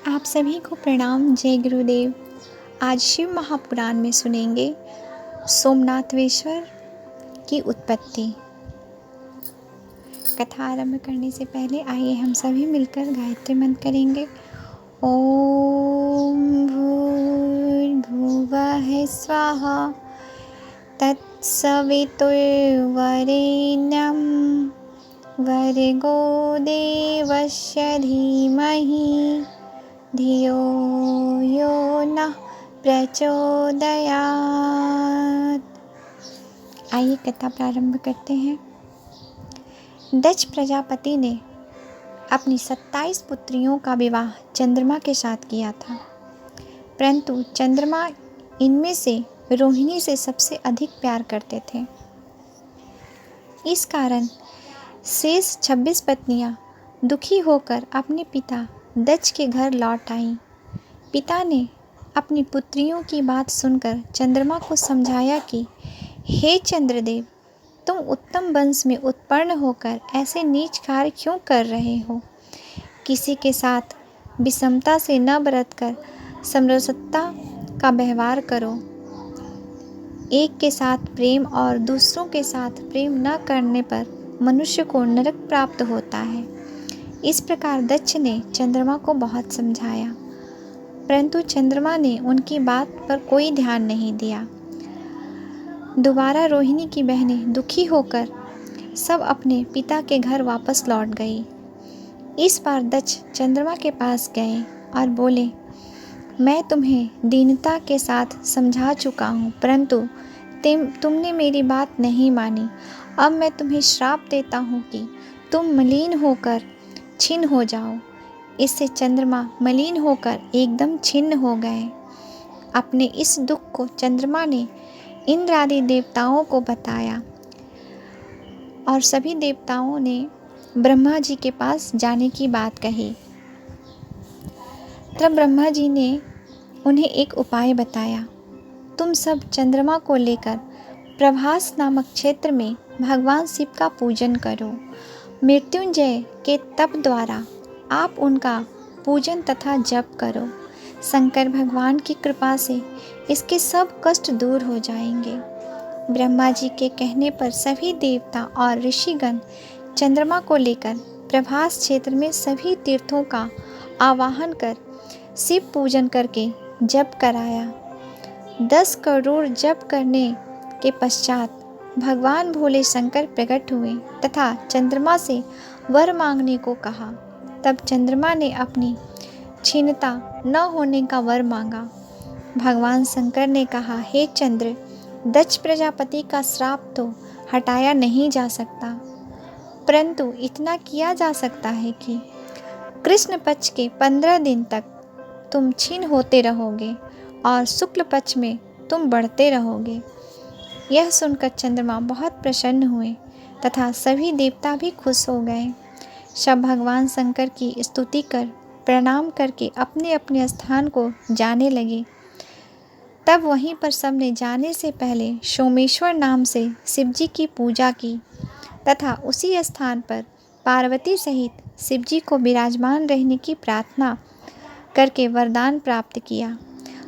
आप सभी को प्रणाम। जय गुरुदेव। आज शिव महापुराण में सुनेंगे सोमनाथेश्वर की उत्पत्ति। कथा आरंभ करने से पहले आइए हम सभी मिलकर गायत्री मंत्र करेंगे। ओम भूर्भुवः स्वाहा तत्सवितुर्वरेण्यं भर्गो देवस्य धीमहि धियो यो नः प्रचोदयात्। आइए कथा प्रारंभ करते हैं। दक्ष प्रजापति ने अपनी 27 पुत्रियों का विवाह चंद्रमा के साथ किया था, परंतु चंद्रमा इनमें से रोहिणी से सबसे अधिक प्यार करते थे। इस कारण शेष 26 पत्नियां दुखी होकर अपने पिता दक्ष के घर लौट आईं। पिता ने अपनी पुत्रियों की बात सुनकर चंद्रमा को समझाया कि हे चंद्रदेव, तुम उत्तम वंश में उत्पन्न होकर ऐसे नीच कार्य क्यों कर रहे हो। किसी के साथ विषमता से न बरतकर समरसता का व्यवहार करो। एक के साथ प्रेम और दूसरों के साथ प्रेम न करने पर मनुष्य को नरक प्राप्त होता है। इस प्रकार दक्ष ने चंद्रमा को बहुत समझाया, परंतु चंद्रमा ने उनकी बात पर कोई ध्यान नहीं दिया। दोबारा रोहिणी की बहनें दुखी होकर सब अपने पिता के घर वापस लौट गई। इस बार दक्ष चंद्रमा के पास गए और बोले, मैं तुम्हें दीनता के साथ समझा चुका हूँ, परंतु तुमने मेरी बात नहीं मानी। अब मैं तुम्हें श्राप देता हूँ कि तुम मलिन होकर छिन्न हो जाओ। इससे चंद्रमा मलिन होकर एकदम छिन्न हो गए। अपने इस दुख को चंद्रमा ने इंद्र आदि देवताओं को बताया और सभी देवताओं ने ब्रह्मा जी के पास जाने की बात कही। तब ब्रह्मा जी ने उन्हें एक उपाय बताया। तुम सब चंद्रमा को लेकर प्रभास नामक क्षेत्र में भगवान शिव का पूजन करो। मृत्युंजय के तप द्वारा आप उनका पूजन तथा जप करो। शंकर भगवान की कृपा से इसके सब कष्ट दूर हो जाएंगे। ब्रह्मा जी के कहने पर सभी देवता और ऋषिगण चंद्रमा को लेकर प्रभास क्षेत्र में सभी तीर्थों का आवाहन कर शिव पूजन करके जप कराया। 10 करोड़ जप करने के पश्चात भगवान भोले शंकर प्रकट हुए तथा चंद्रमा से वर मांगने को कहा। तब चंद्रमा ने अपनी क्षीणता न होने का वर मांगा। भगवान शंकर ने कहा, हे चंद्र, दक्ष प्रजापति का श्राप तो हटाया नहीं जा सकता, परंतु इतना किया जा सकता है कि कृष्ण पक्ष के 15 दिन तक तुम क्षीण होते रहोगे और शुक्ल पक्ष में तुम बढ़ते रहोगे। यह सुनकर चंद्रमा बहुत प्रसन्न हुए तथा सभी देवता भी खुश हो गए। सब भगवान शंकर की स्तुति कर प्रणाम करके अपने अपने स्थान को जाने लगे। तब वहीं पर सबने जाने से पहले सोमेश्वर नाम से शिवजी की पूजा की तथा उसी स्थान पर पार्वती सहित शिवजी को विराजमान रहने की प्रार्थना करके वरदान प्राप्त किया।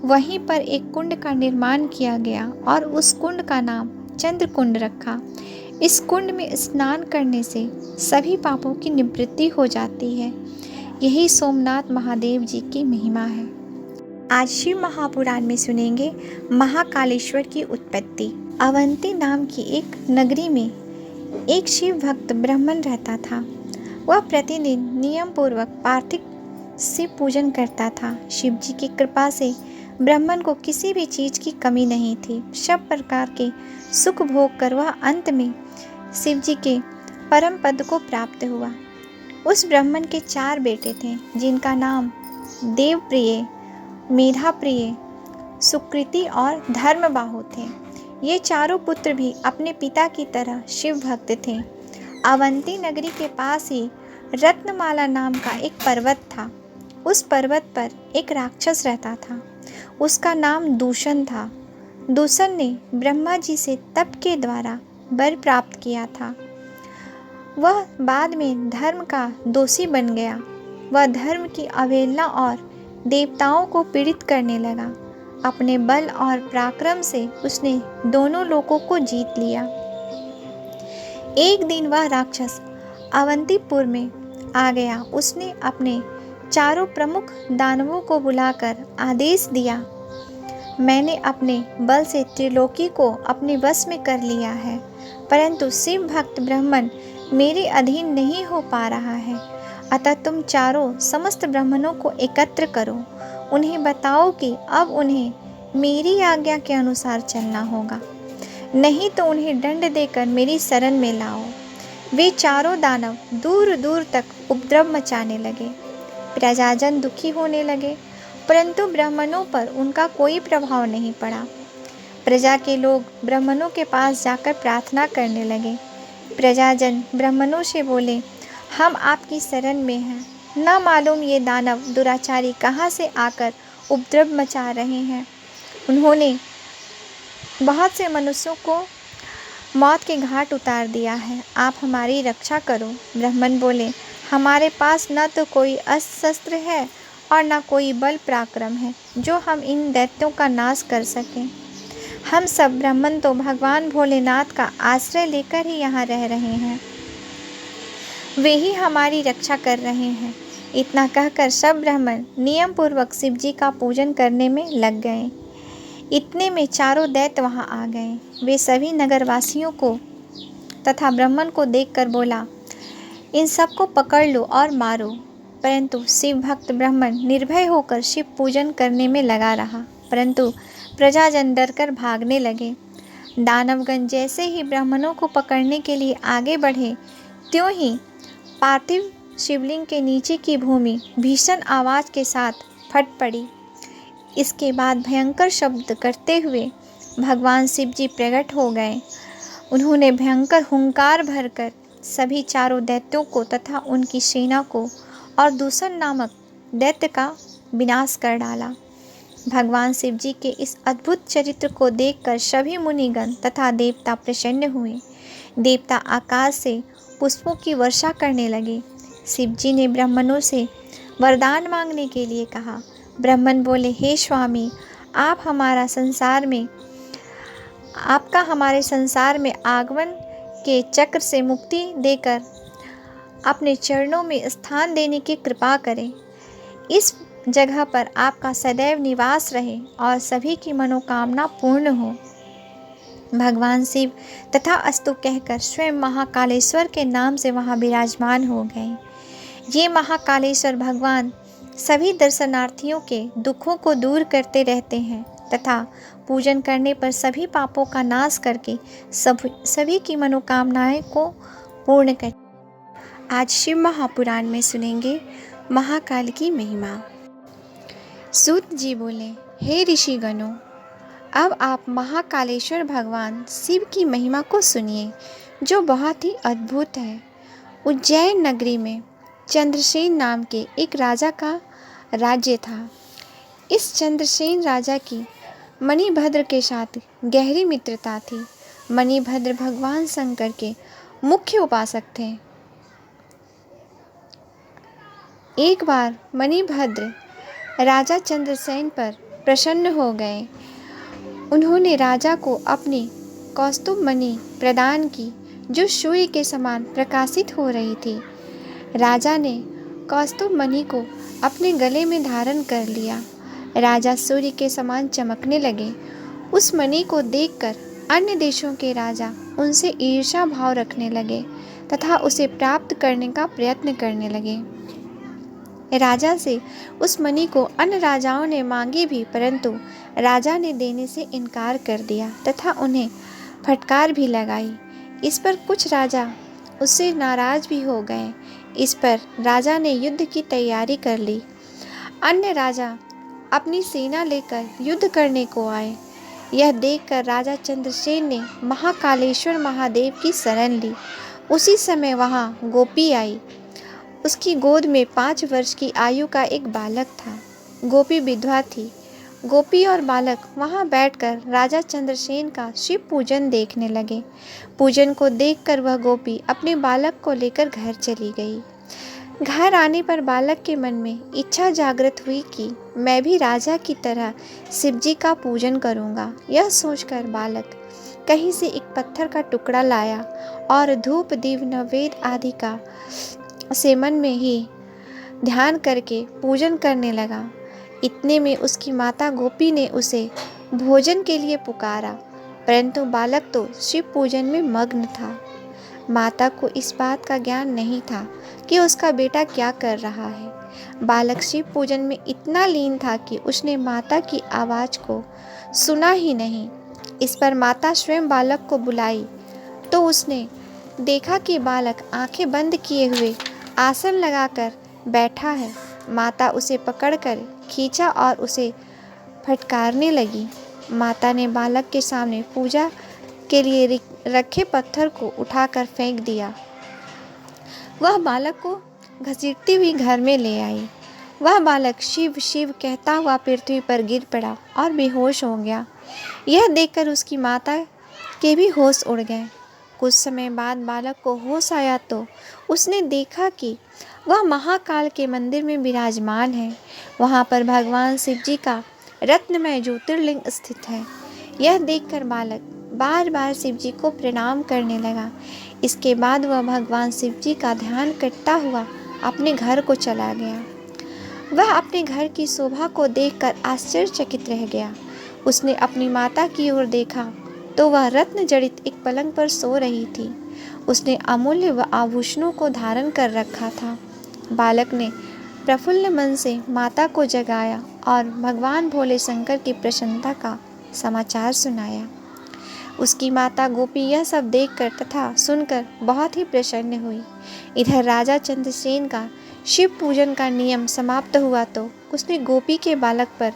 वहीं पर एक कुंड का निर्माण किया गया और उस कुंड का नाम चंद्र कुंड रखा। इस कुंड में स्नान करने से सभी पापों की निवृत्ति हो जाती है। यही सोमनाथ महादेव जी की महिमा है। आज शिव महापुराण में सुनेंगे महाकालेश्वर की उत्पत्ति। अवंती नाम की एक नगरी में एक शिव भक्त ब्राह्मण रहता था। वह प्रतिदिन नियम पूर्वक पार्थिव शिव पूजन करता था। शिव जी की कृपा से ब्राह्मण को किसी भी चीज़ की कमी नहीं थी। सब प्रकार के सुख भोग कर वह अंत में शिव जी के परम पद को प्राप्त हुआ। उस ब्राह्मण के 4 बेटे थे, जिनका नाम देवप्रिय, मेधाप्रिय, सुकृति और धर्मबाहु थे। ये चारों पुत्र भी अपने पिता की तरह शिव भक्त थे। अवंती नगरी के पास ही रत्नमाला नाम का एक पर्वत था। उस पर्वत पर एक राक्षस रहता था। उसका नाम दूषण था। दूषण ने ब्रह्मा जी से तप के द्वारा वर प्राप्त किया था। वह बाद में धर्म का दोषी बन गया। वह धर्म की अवहेलना और देवताओं को पीड़ित करने लगा। अपने बल और पराक्रम से उसने दोनों लोकों को जीत लिया। एक दिन वह राक्षस अवंतीपुर में आ गया। उसने अपने चारों प्रमुख दानवों को बुलाकर आदेश दिया, मैंने अपने बल से त्रिलोकी को अपने वश में कर लिया है, परंतु शिव भक्त ब्राह्मण मेरे अधीन नहीं हो पा रहा है। अतः तुम चारों समस्त ब्राह्मणों को एकत्र करो, उन्हें बताओ कि अब उन्हें मेरी आज्ञा के अनुसार चलना होगा, नहीं तो उन्हें दंड देकर मेरी शरण में लाओ। वे चारों दानव दूर दूर तक उपद्रव मचाने लगे। प्रजाजन दुखी होने लगे, परंतु ब्राह्मणों पर उनका कोई प्रभाव नहीं पड़ा। प्रजा के लोग ब्राह्मणों के पास जाकर प्रार्थना करने लगे। प्रजाजन ब्राह्मणों से बोले, हम आपकी शरण में हैं, न मालूम ये दानव दुराचारी कहाँ से आकर उपद्रव मचा रहे हैं। उन्होंने बहुत से मनुष्यों को मौत के घाट उतार दिया है, आप हमारी रक्षा करो। ब्राह्मण बोले, हमारे पास न तो कोई अस्त्र शस्त्र है और न कोई बल पराक्रम है जो हम इन दैत्यों का नाश कर सकें। हम सब ब्राह्मण तो भगवान भोलेनाथ का आश्रय लेकर ही यहाँ रह रहे हैं, वे ही हमारी रक्षा कर रहे हैं। इतना कहकर सब ब्राह्मण नियम पूर्वक शिव जी का पूजन करने में लग गए। इतने में चारों दैत्य वहाँ आ गए। वे सभी नगरवासियों को तथा ब्राह्मण को देखकर बोला, इन सबको पकड़ लो और मारो। परंतु शिव भक्त ब्राह्मण निर्भय होकर शिव पूजन करने में लगा रहा, परंतु प्रजाजन डरकर भागने लगे। दानवगण जैसे ही ब्राह्मणों को पकड़ने के लिए आगे बढ़े, त्यों ही पार्थिव शिवलिंग के नीचे की भूमि भीषण आवाज के साथ फट पड़ी। इसके बाद भयंकर शब्द करते हुए भगवान शिव जी प्रकट हो गए। उन्होंने भयंकर हुंकार भरकर सभी चारों दैत्यों को तथा उनकी सेना को और दूषण नामक दैत्य का विनाश कर डाला। भगवान शिव जी के इस अद्भुत चरित्र को देखकर सभी मुनिगण तथा देवता प्रसन्न हुए। देवता आकाश से पुष्पों की वर्षा करने लगे। शिव जी ने ब्राह्मणों से वरदान मांगने के लिए कहा। ब्राह्मण बोले, हे स्वामी, आपका हमारे संसार में आगमन के चक्र से मुक्ति देकर अपने चरणों में स्थान देने की कृपा करें। इस जगह पर आपका सदैव निवास रहे और सभी की मनोकामना पूर्ण हो। भगवान शिव तथा अस्तु कहकर स्वयं महाकालेश्वर के नाम से वहाँ विराजमान हो गए। ये महाकालेश्वर भगवान सभी दर्शनार्थियों के दुखों को दूर करते रहते हैं तथा पूजन करने पर सभी पापों का नाश करके सभी की मनोकामनाएं को पूर्ण कर। आज शिव महापुराण में सुनेंगे महाकाल की महिमा। सूत जी बोले, हे ऋषिगणों, अब आप महाकालेश्वर भगवान शिव की महिमा को सुनिए, जो बहुत ही अद्भुत है। उज्जैन नगरी में चंद्रसेन नाम के एक राजा का राज्य था। इस चंद्रसेन राजा की मणिभद्र के साथ गहरी मित्रता थी। मणिभद्र भगवान शंकर के मुख्य उपासक थे। एक बार मणिभद्र राजा चंद्रसेन पर प्रसन्न हो गए। उन्होंने राजा को अपनी कौस्तुभ मणि प्रदान की, जो सूर्य के समान प्रकाशित हो रही थी। राजा ने कौस्तुभ मणि को अपने गले में धारण कर लिया। राजा सूर्य के समान चमकने लगे। उस मणि को देखकर अन्य देशों के राजा उनसे ईर्ष्या भाव रखने लगे तथा उसे प्राप्त करने का प्रयत्न करने लगे। राजा से उस मणि को अन्य राजाओं ने मांगी भी, परंतु राजा ने देने से इनकार कर दिया तथा उन्हें फटकार भी लगाई। इस पर कुछ राजा उससे नाराज भी हो गए। इस पर राजा ने युद्ध की तैयारी कर ली। अन्य राजा अपनी सेना लेकर युद्ध करने को आए। यह देखकर राजा चंद्रसेन ने महाकालेश्वर महादेव की शरण ली। उसी समय वहाँ गोपी आई। उसकी गोद में 5 वर्ष की आयु का एक बालक था। गोपी विधवा थी। गोपी और बालक वहाँ बैठकर राजा चंद्रसेन का शिव पूजन देखने लगे। पूजन को देखकर वह गोपी अपने बालक को लेकर घर चली गई। घर आने पर बालक के मन में इच्छा जागृत हुई कि मैं भी राजा की तरह शिव जी का पूजन करूंगा। यह सोचकर बालक कहीं से एक पत्थर का टुकड़ा लाया और धूप दीप नैवेद्य आदि का से मन में ही ध्यान करके पूजन करने लगा। इतने में उसकी माता गोपी ने उसे भोजन के लिए पुकारा, परंतु बालक तो शिव पूजन में मग्न था। माता को इस बात का ज्ञान नहीं था कि उसका बेटा क्या कर रहा है। बालक शिव पूजन में इतना लीन था कि उसने माता की आवाज़ को सुना ही नहीं। इस पर माता स्वयं बालक को बुलाई तो उसने देखा कि बालक आंखें बंद किए हुए आसन लगाकर बैठा है। माता उसे पकड़कर खींचा और उसे फटकारने लगी। माता ने बालक के सामने पूजा के लिए रखे पत्थर को उठाकर फेंक दिया। वह बालक को घसीटती हुई घर में ले आई। वह बालक शिव शिव कहता हुआ पृथ्वी पर गिर पड़ा और बेहोश हो गया। यह देखकर उसकी माता के भी होश उड़ गए। कुछ समय बाद बालक को होश आया तो उसने देखा कि वह महाकाल के मंदिर में विराजमान है। वहाँ पर भगवान शिव जी का रत्नमय ज्योतिर्लिंग स्थित है। यह देखकर बालक बार बार शिव जी को प्रणाम करने लगा। इसके बाद वह भगवान शिव जी का ध्यान करता हुआ अपने घर को चला गया। वह अपने घर की शोभा को देखकर आश्चर्यचकित रह गया। उसने अपनी माता की ओर देखा तो वह रत्न जड़ित एक पलंग पर सो रही थी। उसने अमूल्य व आभूषणों को धारण कर रखा था। बालक ने प्रफुल्ल मन से माता को जगाया और भगवान भोले शंकर की प्रसन्नता का समाचार सुनाया। उसकी माता गोपी यह सब देखकर तथा सुनकर बहुत ही प्रसन्न हुई। इधर राजा चंद्रसेन का शिव पूजन का नियम समाप्त हुआ तो उसने गोपी के बालक पर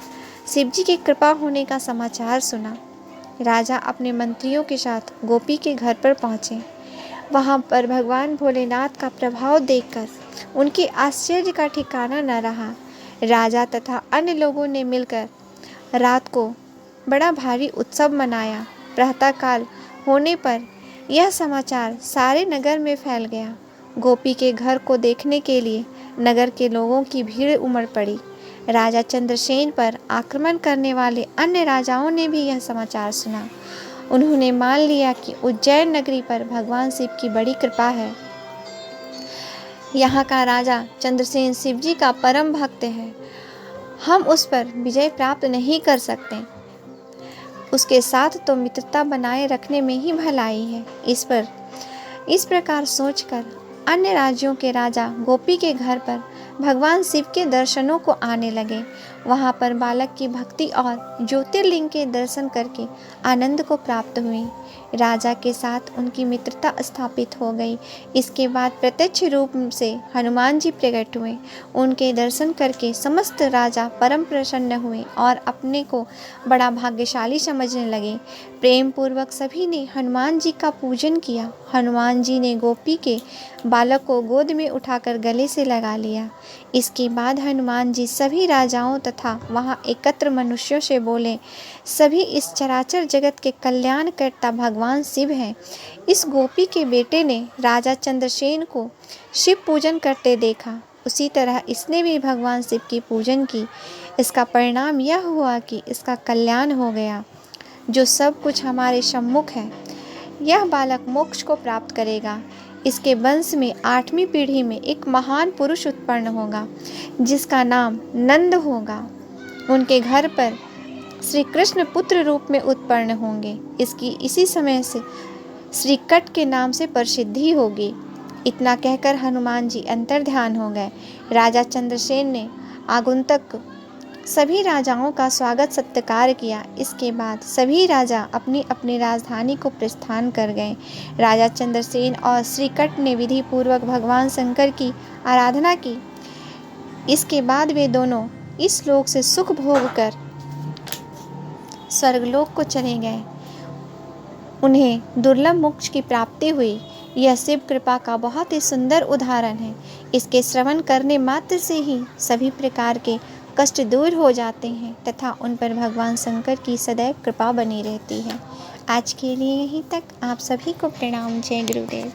शिव जी की कृपा होने का समाचार सुना। राजा अपने मंत्रियों के साथ गोपी के घर पर पहुँचे। वहाँ पर भगवान भोलेनाथ का प्रभाव देखकर उनके आश्चर्य का ठिकाना न रहा। राजा तथा अन्य लोगों ने मिलकर रात को बड़ा भारी उत्सव मनाया। प्रातःकाल होने पर यह समाचार सारे नगर में फैल गया। गोपी के घर को देखने के लिए नगर के लोगों की भीड़ उमड़ पड़ी। राजा चंद्रसेन पर आक्रमण करने वाले अन्य राजाओं ने भी यह समाचार सुना। उन्होंने मान लिया कि उज्जैन नगरी पर भगवान शिव की बड़ी कृपा है। यहाँ का राजा चंद्रसेन शिव जी का परम भक्त है। हम उस पर विजय प्राप्त नहीं कर सकते। उसके साथ तो मित्रता बनाए रखने में ही भलाई है। इस प्रकार सोचकर अन्य राज्यों के राजा गोपी के घर पर भगवान शिव के दर्शनों को आने लगे। वहाँ पर बालक की भक्ति और ज्योतिर्लिंग के दर्शन करके आनंद को प्राप्त हुई। राजा के साथ उनकी मित्रता स्थापित हो गई। इसके बाद प्रत्यक्ष रूप से हनुमान जी प्रकट हुए। उनके दर्शन करके समस्त राजा परम प्रसन्न हुए और अपने को बड़ा भाग्यशाली समझने लगे। प्रेम पूर्वक सभी ने हनुमान जी का पूजन किया। हनुमान जी ने गोपी के बालक को गोद में उठाकर गले से लगा लिया। इसके बाद हनुमान जी सभी राजाओं तथा वहाँ एकत्र मनुष्यों से बोले, सभी इस चराचर जगत के कल्याणकर्ता भगवान शिव हैं। इस गोपी के बेटे ने राजा चंद्रसेन को शिव पूजन करते देखा, उसी तरह इसने भी भगवान शिव की पूजन की। इसका परिणाम यह हुआ कि इसका कल्याण हो गया। जो सब कुछ हमारे सम्मुख है, यह बालक मोक्ष को प्राप्त करेगा। इसके वंश में 8वीं पीढ़ी में एक महान पुरुष उत्पन्न होगा जिसका नाम नंद होगा। उनके घर पर श्री कृष्ण पुत्र रूप में उत्पन्न होंगे। इसकी इसी समय से श्री कट के नाम से प्रसिद्धि होगी। इतना कहकर हनुमान जी अंतर्ध्यान हो गए। राजा चंद्रसेन ने आगंतुक सभी राजाओं का स्वागत सत्कार किया। इसके बाद सभी राजा अपनी अपनी राजधानी को प्रस्थान कर गए। राजा चंद्रसेन और श्रीकट ने विधि पूर्वक भगवान शंकर की आराधना की। इसके बाद वे दोनों इस लोक से सुख भोग कर स्वर्गलोक को चले गए। उन्हें दुर्लभ मोक्ष की प्राप्ति हुई। यह शिव कृपा का बहुत ही सुंदर उदाहरण है। इसके श्रवण करने मात्र से ही सभी प्रकार के कष्ट दूर हो जाते हैं तथा उन पर भगवान शंकर की सदैव कृपा बनी रहती है। आज के लिए यहीं तक। आप सभी को प्रणाम। जय गुरुदेव।